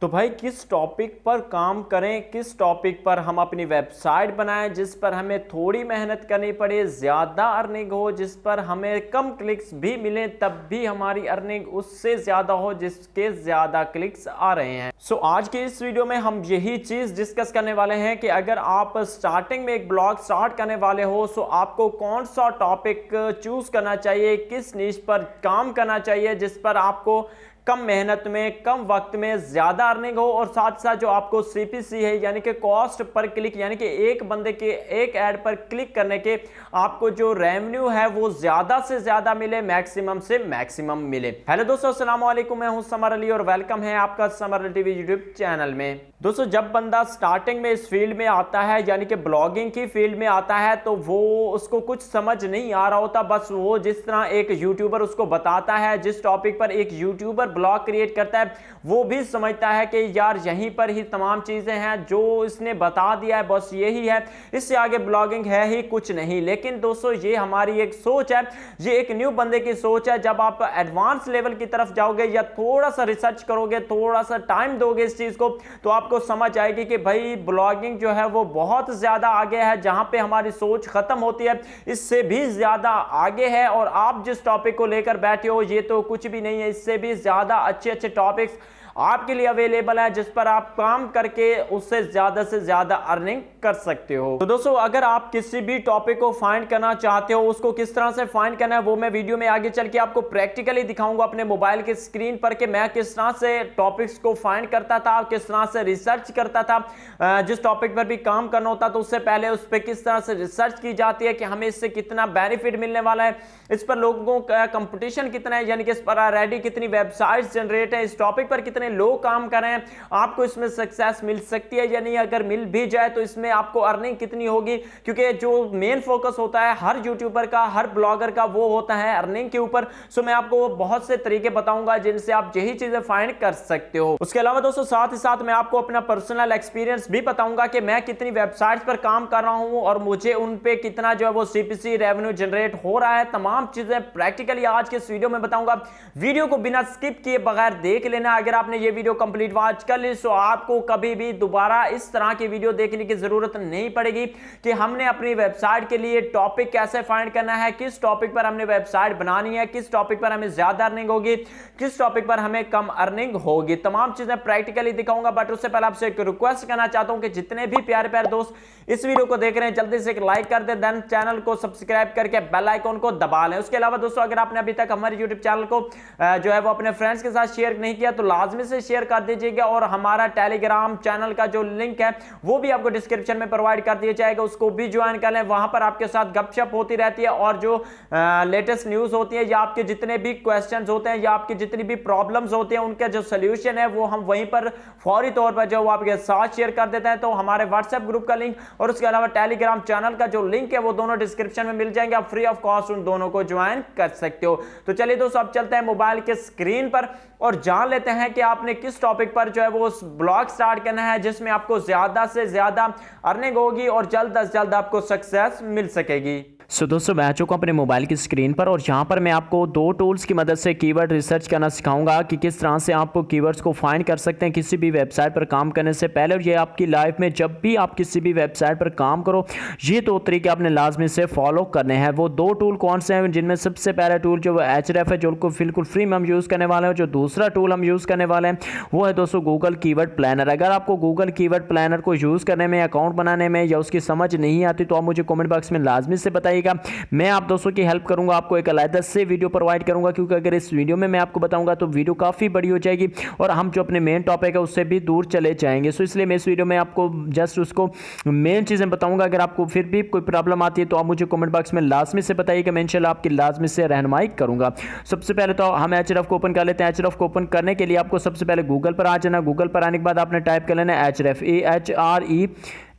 तो भाई किस टॉपिक पर काम करें, किस टॉपिक पर हम अपनी वेबसाइट बनाएं जिस पर हमें थोड़ी मेहनत करनी पड़े, ज़्यादा अर्निंग हो, जिस पर हमें कम क्लिक्स भी मिले तब भी हमारी अर्निंग उससे ज़्यादा हो जिसके ज़्यादा क्लिक्स आ रहे हैं। सो आज के इस वीडियो में हम यही चीज़ डिस्कस करने वाले हैं कि अगर आप स्टार्टिंग में एक ब्लॉग स्टार्ट करने वाले हो तो आपको कौन सा टॉपिक चूज करना चाहिए, किस नीश पर काम करना चाहिए जिस पर आपको कम मेहनत में कम वक्त में ज्यादा अर्निंग हो और साथ साथ जो आपको सीपीसी है यानी कि कॉस्ट पर क्लिक यानी कि एक बंदे के एक ऐड पर क्लिक करने के आपको जो रेवेन्यू है वो ज्यादा से ज्यादा मिले, मैक्सिमम से मैक्सिमम मिले। हेलो दोस्तों, अस्सलाम वालेकुम, मैं हूं समर अली और वेलकम है आपका summer Ali TV YouTube channel में। दोस्तों, जब बंदा स्टार्टिंग में इस फील्ड में आता है यानी कि ब्लॉगिंग की फील्ड में आता है तो वो उसको कुछ समझ नहीं आ रहा होता, बस वो जिस तरह एक यूट्यूबर उसको बताता है, जिस टॉपिक पर एक यूट्यूबर ब्लॉग क्रिएट करता है वो भी समझता है कि यार यहीं पर ही तमाम चीजें हैं जो इसने बता दिया है, बस यही है, इससे आगे ब्लॉगिंग है ही कुछ नहीं। लेकिन दोस्तों ये हमारी एक सोच है, ये एक न्यू बंदे की सोच है। जब आप एडवांस लेवल की तरफ जाओगे या थोड़ा सा रिसर्च करोगे, थोड़ा सा टाइम दोगे इस चीज को, तो आपको समझ आएगी कि भाई ब्लॉगिंग जो है वो बहुत ज्यादा आगे है। जहां पे हमारी सोच खत्म होती है इससे भी ज्यादा आगे है और आप जिस टॉपिक को लेकर बैठे हो ये तो कुछ भी नहीं है, इससे भी ज्यादा अच्छे अच्छे टॉपिक्स आपके लिए अवेलेबल है जिस पर आप काम करके उससे ज्यादा अर्निंग कर सकते हो। तो दोस्तों, अगर आप किसी भी टॉपिक को फाइंड करना चाहते हो, उसको किस तरह से फाइंड करना है वो मैं वीडियो में आगे चल के आपको प्रैक्टिकली दिखाऊंगा अपने मोबाइल के स्क्रीन पर कि मैं किस तरह से टॉपिक्स को फाइंड करता था, किस तरह से रिसर्च करता था। जिस टॉपिक पर भी काम करना होता तो उससे पहले उस पर किस तरह से रिसर्च की जाती है कि हमें इससे कितना बेनिफिट मिलने वाला है, इस पर लोगों का कंपटीशन कितना है, यानी कि इस पर ऑलरेडी कितनी वेबसाइट्स जनरेट है, इस टॉपिक पर कितने लोग काम कर रहे हैं, आपको इसमें सक्सेस मिल सकती है या नहीं, अगर मिल भी जाए तो इसमें आपको अर्निंग कितनी होगी। क्योंकि जो मेन फोकस होता है हर यूट्यूबर का, हर ब्लॉगर का, वो होता है अर्निंग के ऊपर। सो मैं आपको बहुत से तरीके बताऊंगा जिनसे आप यही चीजें फाइंड कर सकते हो। उसके अलावा दोस्तों साथ ही साथ मैं आपको अपना पर्सनल एक्सपीरियंस भी बताऊंगा कि मैं कितनी वेबसाइट्स पर काम कर रहा हूं और मुझे उन पे कितना जो है वो सीपीसी रेवेन्यू जनरेट हो रहा है। तमाम चीजें प्रैक्टिकली आज के इस वीडियो में बताऊंगा। वीडियो को बिना स्किप किए बगैर देख लेना। अगर आपने ये वीडियो कंप्लीट वॉच कर ली तो आपको कभी भी दोबारा इस तरह की वीडियो देखने की जरूरत नहीं पड़ेगी कि हमने अपनी वेबसाइट के लिए टॉपिक कैसे फाइंड करना है, किस टॉपिक पर हमने वेबसाइट बनानी है, किस टॉपिक पर हमें ज्यादा अर्निंग होगी, किस टॉपिक पर हमें कम अर्निंग होगी। तमाम चीजें प्रैक्टिकली दिखाऊंगा। बट उससे पहले आपसे एक रिक्वेस्ट करना चाहता हूं कि जितने भी प्यारे प्यारे दोस्त इस वीडियो को देख रहे हैं जल्दी से एक लाइक कर दे, देन चैनल को सब्सक्राइब करके बेल आइकन को दबा लें। उसके अलावा दोस्तों अगर आपने अभी तक हमारे यूट्यूब चैनल को जो है वो अपने फ्रेंड्स के साथ शेयर नहीं किया तो लाजमी से शेयर कर दीजिएगा और हमारा टेलीग्राम चैनल का जो लिंक है वो भी आपको डिस्क्रिप्शन में प्रोवाइड कर दिया जाएगा, उसको भी ज्वाइन कर लें। वहां पर आपके साथ गपशप होती रहती है और जो लेटेस्ट न्यूज होती है या आपके जितने भी क्वेश्चंस होते हैं या आपकी जितनी भी प्रॉब्लम्स होती हैं उनका जो सोल्यूशन है वो हम वहीं पर फौरी तौर पर जो आपके साथ शेयर कर देते हैं। तो हमारे व्हाट्सएप ग्रुप का लिंक और उसके अलावा टेलीग्राम चैनल का जो लिंक है वो दोनों डिस्क्रिप्शन में मिल जाएंगे, आप फ्री ऑफ कॉस्ट उन दोनों को ज्वाइन कर सकते हो। तो चलिए दोस्तों अब चलते हैं मोबाइल के स्क्रीन पर और जान लेते हैं कि आपने किस टॉपिक पर जो है वो ब्लॉग स्टार्ट करना है जिसमें आपको ज्यादा से ज्यादा अर्निंग होगी और जल्द से जल्द आपको सक्सेस मिल सकेगी। दोस्तों मैं आ चुका हूं अपने मोबाइल की स्क्रीन पर और यहाँ पर मैं आपको दो टूल्स की मदद से कीवर्ड रिसर्च करना सिखाऊंगा कि किस तरह से आप कीवर्ड्स को फाइंड कर सकते हैं किसी भी वेबसाइट पर काम करने से पहले। और ये आपकी लाइफ में जब भी आप किसी भी वेबसाइट पर काम करो ये दो तरीके आपने लाजमी से फॉलो करने हैं। वो दो टूल कौन से हैं, जिनमें सबसे पहला टूल जो Href है जो बिल्कुल फ्री में हम यूज़ करने वाले हैं। जो दूसरा टूल हम यूज़ करने वाले हैं वो है दोस्तों गूगल कीवर्ड प्लानर। अगर आपको गूगल कीवर्ड प्लानर को यूज़ करने में, अकाउंट बनाने में या उसकी समझ नहीं आती तो आप मुझे कॉमेंट बॉक्स में लाजमी से बताइएगा, मैं आप दोस्तों की हेल्प करूंगा, आपको एक अलग से वीडियो प्रोवाइड करूंगा। क्योंकि अगर इस वीडियो में मैं आपको बताऊंगा तो वीडियो काफ़ी बड़ी हो जाएगी और हम जो अपने मेन टॉपिक है उससे भी दूर चले जाएंगे। सो इसलिए मैं इस वीडियो में आपको जस्ट उसको मेन चीज़ें बताऊंगा। अगर आपको फिर भी कोई प्रॉब्लम आती है तो आप मुझे कमेंट बॉक्स में लाजमी से बताइएगा, मैं इंशाल्लाह आपकी लाजमी से रहनुमाई करूंगा। सबसे पहले तो हम Href को ओपन कर लेते हैं। Href को ओपन करने के लिए आपको सबसे पहले गूगल पर आ जाना। गूगल पर आने के बाद आपने टाइप कर लेना Href,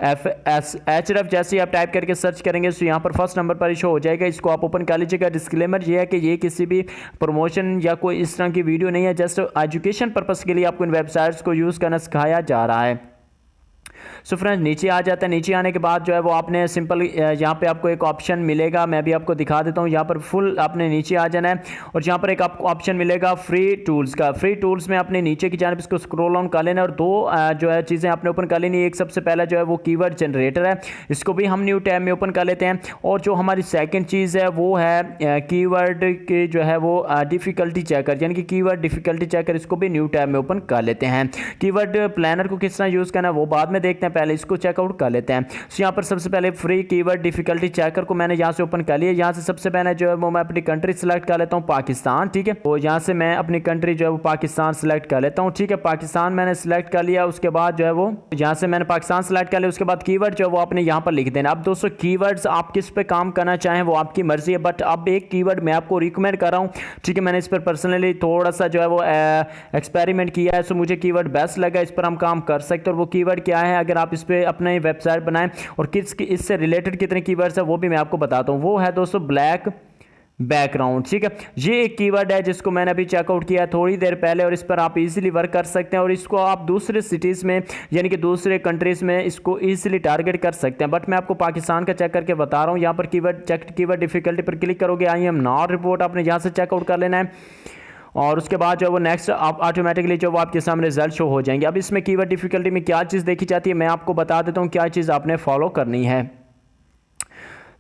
Href जैसे ही आप टाइप करके सर्च करेंगे तो यहाँ पर फर्स्ट नंबर पर शो हो जाएगा। इसको आप ओपन कर लीजिएगा। डिस्क्लेमर ये है कि ये किसी भी प्रमोशन या कोई इस तरह की वीडियो नहीं है, जस्ट एजुकेशन पर्पस के लिए आपको इन वेबसाइट्स को यूज़ करना सिखाया जा रहा है। सो फ्रेंड्स नीचे आ जाता है। नीचे आने के बाद जो है वो आपने सिंपल यहाँ पे आपको एक ऑप्शन मिलेगा, मैं भी आपको दिखा देता हूँ। यहाँ पर फुल आपने नीचे आ जाना है और यहाँ पर एक आपको ऑप्शन मिलेगा फ्री टूल्स का। फ्री टूल्स में आपने नीचे की जानिब इसको स्क्रॉल ऑन कर लेना और दो जो है चीज़ें आपने ओपन कर लेनी। एक सबसे पहला जो है वो कीवर्ड जनरेटर है, इसको भी हम न्यू टैब में ओपन कर लेते हैं। और जो हमारी सेकेंड चीज़ है वो है कीवर्ड की जो है वो डिफ़िकल्टी चेकर, यानी कि कीवर्ड डिफ़िकल्टी चेकर, इसको भी न्यू टैब में ओपन कर लेते हैं। कीवर्ड प्लानर को किस तरह यूज़ करना है वो बाद में देखते हैं, पहले इसको चेकआउट कर लेते हैं। सो यहाँ पर सबसे पहले फ्री कीवर्ड डिफिकल्टी चेकर को मैंने यहाँ से ओपन कर लिया। यहाँ से सबसे पहले जो है वो मैं अपनी कंट्री सेलेक्ट कर लेता हूँ पाकिस्तान, ठीक है। तो यहाँ से मैं अपनी कंट्री जो है वो पाकिस्तान सेलेक्ट कर लेता हूँ, ठीक है। पाकिस्तान मैंने सेलेक्ट कर लिया। उसके बाद जो है वो यहाँ से मैंने पाकिस्तान सेलेक्ट कर लिया। उसके बाद कीवर्ड जो है वो आपने यहाँ पर लिख देना। अब दोस्तों कीवर्ड्स आप किस पे काम करना चाहें वो आपकी मर्जी है, बट अब एक कीवर्ड मैं आपको रिकमेंड कर रहा हूँ, ठीक है। मैंने इस पर पर्सनली थोड़ा सा जो है वो एक्सपेरिमेंट किया है, सो मुझे कीवर्ड बेस्ट लगा, इस पर हम काम कर सकते हैं। और वो कीवर्ड क्या है, अगर आप इस पर अपना वेबसाइट बनाएं और इससे रिलेटेड कितने कीवर्ड्स है वो भी मैं आपको बताता हूं। वो है दोस्तों ब्लैक बैकग्राउंड, ठीक है। ये एक कीवर्ड है जिसको मैंने अभी चेकआउट किया थोड़ी देर पहले और इस पर आप इजीली वर्क कर सकते हैं और इसको आप दूसरे सिटीज़ में यानी कि दूसरे कंट्रीज़ में इसको इजीली टारगेट कर सकते हैं। बट मैं आपको पाकिस्तान का चेक करके बता रहा हूँ। यहाँ पर कीवर्ड डिफिकल्टी पर क्लिक करोगे, आई एम नॉट रिपोर्ट आपने यहाँ से चेकआउट कर लेना है और उसके बाद जो है वो नेक्स्ट आप ऑटोमेटिकली जो वो आपके सामने रिजल्ट शो हो जाएंगे। अब इसमें कीवर्ड डिफिकल्टी में क्या चीज़ देखी जाती है मैं आपको बता देता हूँ, क्या चीज़ आपने फॉलो करनी है।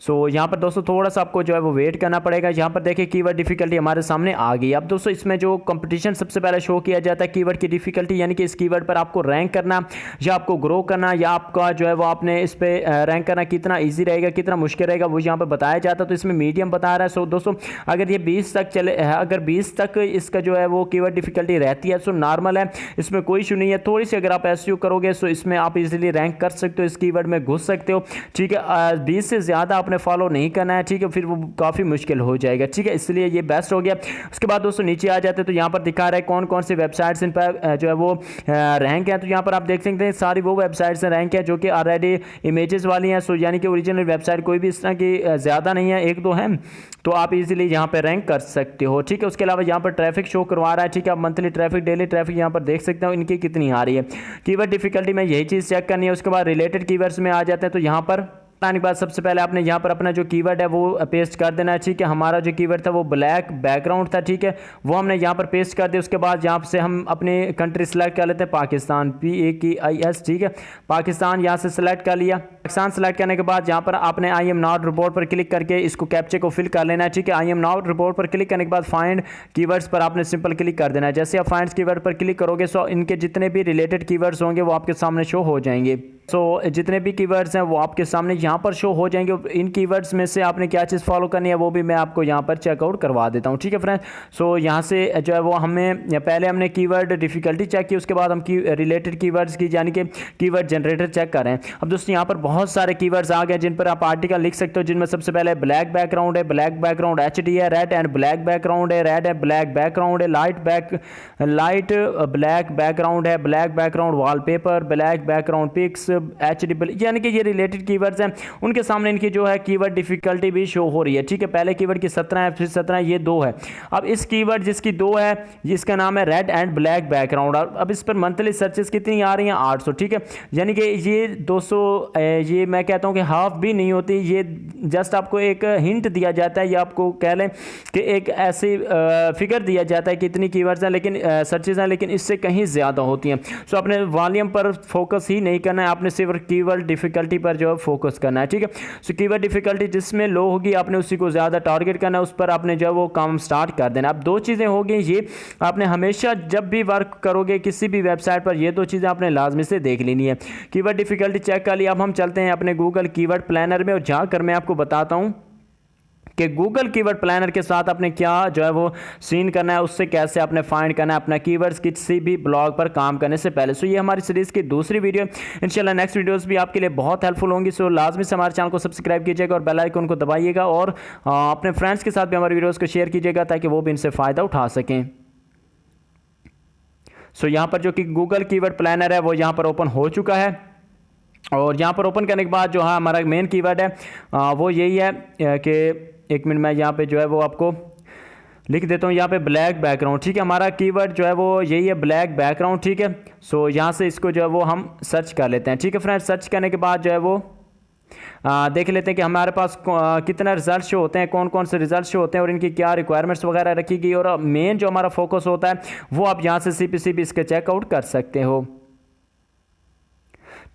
सो यहाँ पर दोस्तों थोड़ा सा आपको जो है वो वेट करना पड़ेगा। यहाँ पर देखिए कीवर्ड डिफिकल्टी हमारे सामने आ गई। अब दोस्तों इसमें जो कंपटीशन सबसे पहले शो किया जाता है कीवर्ड की डिफिकल्टी, यानी कि इस कीवर्ड पर आपको रैंक करना या आपको ग्रो करना या आपका जो है वो आपने इस पर रैंक करना कितना ईजी रहेगा कितना मुश्किल रहेगा वो यहाँ पर बताया जाता है। तो इसमें मीडियम बता रहा है। सो दोस्तों अगर ये 20 तक चले, अगर 20 तक इसका जो है वो कीवर्ड डिफिकल्टी रहती है सो नॉर्मल है, इसमें कोई इशू नहीं है। थोड़ी सी अगर आप एसईओ करोगे सो इसमें आप इजीली रैंक कर सकते हो, इस कीवर्ड में घुस सकते हो, ठीक है। 20 से ज़्यादा आपने फॉलो नहीं करना है, ठीक है, फिर वो काफ़ी मुश्किल हो जाएगा, ठीक है। इसलिए ये बेस्ट हो गया। उसके बाद दोस्तों नीचे आ जाते हैं तो यहाँ पर दिखा रहा है कौन कौन सी वेबसाइट्स इन पर जो है वो रैंक है। तो यहाँ पर आप देख सकते हैं सारी वो वेबसाइट्स रैंक है जो कि ऑलरेडी इमेजेस वाली हैं। सो यानी कि ओरिजिनल वेबसाइट कोई भी इस तरह की ज़्यादा नहीं है, एक दो है, तो आप इजीली यहाँ पर रैंक कर सकते हो, ठीक है। उसके अलावा यहाँ पर ट्रैफिक शो करवा रहा है, ठीक है। आप मंथली ट्रैफिक डेली ट्रैफिक यहाँ पर देख सकते हो इनकी कितनी आ रही है। कीवर्ड डिफिकल्टी में यही चीज़ चेक करनी है। उसके बाद रिलेटेड कीवर्ड्स में आ जाते हैं तो यहाँ पर आने के बाद सबसे पहले आपने यहाँ पर अपना जो कीवर्ड है वो पेस्ट कर देना है, ठीक है। हमारा जो कीवर्ड था वो ब्लैक बैकग्राउंड था, ठीक है, वो हमने यहाँ पर पेस्ट कर दिया। उसके बाद यहाँ से हम अपनी कंट्री सेलेक्ट कर लेते हैं पाकिस्तान, PAKIS, ठीक है। पाकिस्तान यहाँ से सेलेक्ट कर लिया। पाकिस्तान सेलेक्ट करने के बाद यहाँ पर आपने आई एम नॉट रिपोर्ट पर क्लिक करके इसको कैप्चे को फिल कर लेना है, ठीक है। आई एम नॉट रिपोर्ट पर क्लिक करने के बाद फाइंड कीवर्ड्स पर आपने सिंपल क्लिक कर देना है। जैसे आप फाइंड कीवर्ड पर क्लिक करोगे सो इनके जितने भी रिलेटेड कीवर्ड्स होंगे वो आपके सामने शो हो जाएंगे। सो जितने भी कीवर्ड्स हैं वो आपके सामने यहाँ पर शो हो जाएंगे। इन कीवर्ड्स में से आपने क्या चीज़ फॉलो करनी है वो भी मैं आपको यहाँ पर चेकआउट करवा देता हूँ, ठीक है फ्रेंड्स। सो यहाँ से जो है वो हमें पहले हमने कीवर्ड डिफिकल्टी चेक की, उसके बाद हम रिलेटेड कीवर्ड्स की यानी कि कीवर्ड जनरेटर चेक करें। अब दोस्तों यहाँ पर बहुत सारे कीवर्ड्स आ गए जिन पर आप आर्टिकल लिख सकते हो, जिनमें सबसे पहले ब्लैक बैकग्राउंड है, ब्लैक बैकग्राउंड HD है, रेड एंड ब्लैक बैकग्राउंड है, रेड एंड ब्लैक बैकग्राउंड है, लाइट ब्लैक बैकग्राउंड है, black background wallpaper, black background pics, HD, यानी कि ये रिलेटेड कीवर्ड्स हैं। उनके सामने इनकी जो है कीवर्ड डिफिकल्टी भी शो हो रही है, ठीक है। पहले कीवर्ड की 17 है, फिर 17, ये 2 है। अब इस कीवर्ड जिसकी 2 है जिसका नाम है रेड एंड ब्लैक बैकग्राउंड, अब इस पर मंथली सर्चेस कितनी आ रही हैं 800, ठीक है। यानी कि ये 200 ये मैं कहता हूँ कि हाफ भी नहीं होती, ये जस्ट आपको एक हिंट दिया जाता है या आपको कह लें कि एक ऐसी फिगर दिया जाता है कि इतनी कीवर्ड्स हैं लेकिन सर्चेज हैं, लेकिन इससे कहीं ज़्यादा होती हैं। सो अपने वॉल्यूम पर फोकस ही नहीं करना है, आपने सिर्फ कीवर्ड डिफिकल्टी पर जो है फोकस करना है, ठीक है। सो कीवर्ड डिफिकल्टी जिसमें लो होगी आपने उसी को ज़्यादा टारगेट करना है, उस पर आपने जो है वो काम स्टार्ट कर देना। अब 2 चीज़ें हो गई, ये आपने हमेशा जब भी वर्क करोगे किसी भी वेबसाइट पर ये 2 चीज़ें आपने लाजमी से देख लेनी है। कीवर्ड डिफिकल्टी चेक कर लिया। अब हम चलते हैं अपने गूगल कीवर्ड प्लानर में और जाकर मैं आपको बताता हूँ कि गूगल कीवर्ड प्लानर के साथ आपने क्या जो है वो सीन करना है, उससे कैसे आपने फाइंड करना है अपना कीवर्ड्स किसी भी ब्लॉग पर काम करने से पहले। सो ये हमारी सीरीज़ की दूसरी वीडियो, इंशाल्लाह नेक्स्ट वीडियोस भी आपके लिए बहुत हेल्पफुल होंगी। सो लाजमी से हमारे चैनल को सब्सक्राइब कीजिएगा और बेल आइकन को दबाइएगा और अपने फ्रेंड्स के साथ भी हमारे वीडियोज़ को शेयर कीजिएगा ताकि वो भी इनसे फ़ायदा उठा सकें। सो यहाँ पर जो कि गूगल कीवर्ड प्लानर है वो यहाँ पर ओपन हो चुका है और यहाँ पर ओपन करने के बाद जो है हमारा मेन कीवर्ड है वो यही है कि 1 मिनट में यहाँ पे जो है वो आपको लिख देता हूँ यहाँ पे ब्लैक बैकग्राउंड। ठीक है, हमारा कीवर्ड जो है वो यही है, ब्लैक बैकग्राउंड। ठीक है, सो यहाँ से इसको जो है वो हम सर्च कर लेते हैं। ठीक है फ्रेंड्स, सर्च करने के बाद जो है वो देख लेते हैं कि हमारे पास कितना रिजल्ट शो होते हैं, कौन कौन से रिजल्ट शो होते हैं और इनकी क्या रिक्वायरमेंट्स वगैरह रखी गई। और मेन जो हमारा फोकस होता है वो आप यहाँ से CPC भी इसके चेकआउट कर सकते हो।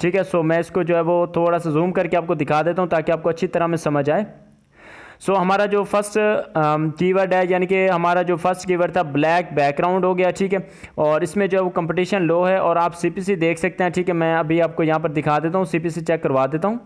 ठीक है, सो मैं इसको जो है वो थोड़ा सा जूम करके आपको दिखा देता हूँ ताकि आपको अच्छी तरह में समझ आए। सो हमारा जो फर्स्ट कीवर्ड है, यानी कि हमारा जो फर्स्ट कीवर्ड था ब्लैक बैकग्राउंड हो गया। ठीक है, और इसमें जो है वो कंपटीशन लो है और आप CPC देख सकते हैं। ठीक है, मैं अभी आपको यहाँ पर दिखा देता हूँ, CPC चेक करवा देता हूँ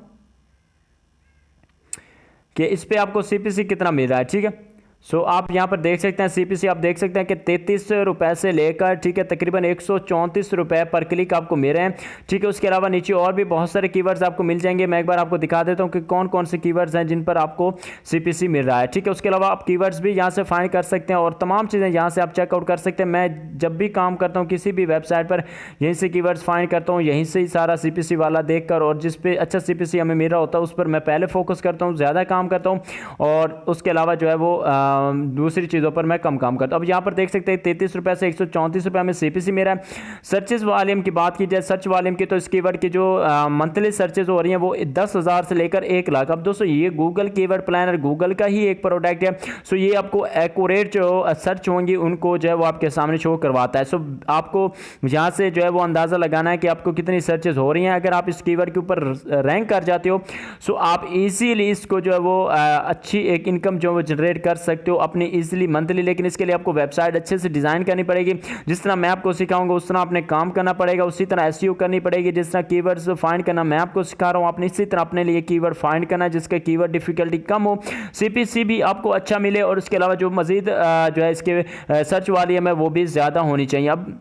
कि इस पर आपको CPC कितना मिल रहा है। ठीक है, सो आप यहाँ पर देख सकते हैं CPC आप देख सकते हैं कि 33 रुपये से लेकर ठीक है तकरीबन 134 रुपये पर क्लिक आपको मिल रहे हैं। ठीक है, उसके अलावा नीचे और भी बहुत सारे कीवर्ड्स आपको मिल जाएंगे। मैं एक बार आपको दिखा देता हूँ कि कौन कौन से कीवर्ड्स हैं जिन पर आपको CPC मिल रहा है। ठीक है, उसके अलावा आप कीवर्ड्स भी यहाँ से फाइंड कर सकते हैं और तमाम चीज़ें यहाँ से आप चेकआउट कर सकते हैं। मैं जब भी काम करता हूँ किसी भी वेबसाइट पर यहीं से कीवर्ड्स फाइंड करता हूँ, यहीं से ही सारा CPC वाला देख कर, और जिस पे अच्छा CPC हमें मिल रहा होता है उस पर मैं पहले फोकस करता हूँ, ज़्यादा काम करता हूँ, और उसके अलावा जो है वो दूसरी चीज़ों पर मैं कम काम करता हूँ। अब यहाँ पर देख सकते हैं 33 रुपये से 134 रुपये में CPC मेरा है। सर्चेज वॉल्यूम की बात की जाए, सर्च वॉल्यूम की, तो इस कीवर्ड की जो मंथली सर्चेज हो रही हैं वो 10,000 से लेकर 1 लाख। अब दोस्तों ये गूगल कीवर्ड प्लानर गूगल का ही एक प्रोडक्ट है। सो ये आपको एक्यूरेट जो सर्च होंगी उनको जो है वो आपके सामने शो करवाता है। सो आपको यहाँ से जो है वो अंदाज़ा लगाना है कि आपको कितनी सर्चेज हो रही हैं। अगर आप इस कीवर्ड के ऊपर रैंक कर जाते हो सो आप इजीली इसको जो है वो अच्छी एक इनकम जो जनरेट कर सकते हो अपनी इजीली मंथली। लेकिन इसके लिए आपको वेबसाइट अच्छे से डिज़ाइन करनी पड़ेगी, जिस तरह मैं आपको सिखाऊंगा उस तरह आपने काम करना पड़ेगा, उसी तरह एसईओ करनी पड़ेगी। जिस तरह कीवर्ड्स फाइंड करना मैं आपको सिखा रहा हूँ, आपने इसी तरह अपने लिए कीवर्ड फाइंड करना जिसका कीवर्ड डिफिकल्टी कम हो, CPC भी आपको अच्छा मिले, और उसके अलावा जो मजीद जो है इसके सर्च वाली है वो भी ज़्यादा होनी चाहिए। अब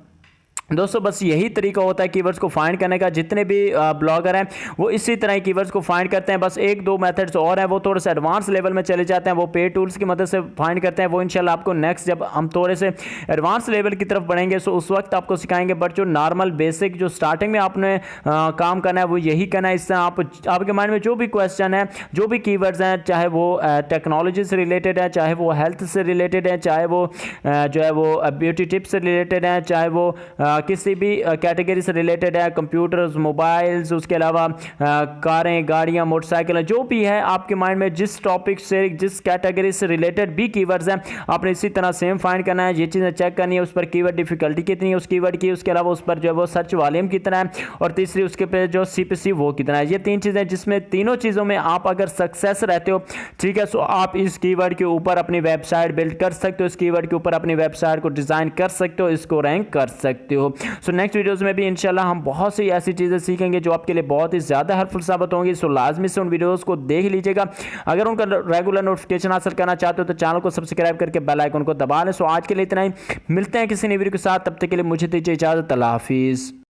दोस्तों बस यही तरीका होता है कीवर्ड्स को फाइंड करने का। जितने भी ब्लॉगर हैं वो इसी तरह कीवर्ड्स को फाइंड करते हैं। बस एक दो मेथड्स और हैं, वो थोड़े से एडवांस लेवल में चले जाते हैं, वो पे टूल्स की मदद से फाइंड करते हैं। वो इंशाल्लाह आपको नेक्स्ट जब हम थोड़े से एडवांस लेवल की तरफ बढ़ेंगे सो उस वक्त आपको सिखाएंगे। बट जो नॉर्मल बेसिक जो स्टार्टिंग में आपने काम करना है वो यही करना है। इससे आपके माइंड में जो भी क्वेश्चन है, जो भी कीवर्ड्स हैं, चाहे वो टेक्नोलॉजी से रिलेटेड है, चाहे वो हेल्थ से रिलेटेड है, चाहे वो जो है वो ब्यूटी टिप्स से रिलेटेड है, चाहे वो किसी भी कैटेगरी से रिलेटेड है, कंप्यूटर्स, मोबाइल्स, उसके अलावा कारें, गाड़ियां, मोटरसाइकिल, जो भी है आपके माइंड में जिस टॉपिक से, जिस कैटेगरी से रिलेटेड भी कीवर्ड्स हैं, आपने इसी तरह सेम फाइंड करना है। ये चीज़ें चेक करनी है, उस पर कीवर्ड डिफिकल्टी कितनी है उस कीवर्ड की, उसके अलावा उस पर जो है वो सर्च वॉल्यूम कितना है, और तीसरी उसके पे जो CPC वो कितना है। ये तीन चीज़ें, जिसमें तीनों चीज़ों में आप अगर सक्सेस रहते हो, ठीक है, सो आप इस कीवर्ड के ऊपर अपनी वेबसाइट बिल्ड कर सकते हो, इस कीवर्ड के ऊपर अपनी वेबसाइट को डिज़ाइन कर सकते हो, इसको रैंक कर सकते हो। सो नेक्स्ट वीडियोस में भी इंशाल्लाह हम बहुत सी ऐसी चीज़ें सीखेंगे जो आपके लिए बहुत ही ज़्यादा हेल्पफुल साबित होंगी। सो लाजमी से उन वीडियोस को देख लीजिएगा। अगर उनका रेगुलर नोटिफिकेशन हासिल करना चाहते हो तो चैनल को सब्सक्राइब करके बेल आइकन को दबा लें। सो आज के लिए इतना ही, मिलते हैं किसी नई वीडियो के साथ, तब तक के लिए मुझे दीजिए इजाज़त। अल्लाह हाफिज़।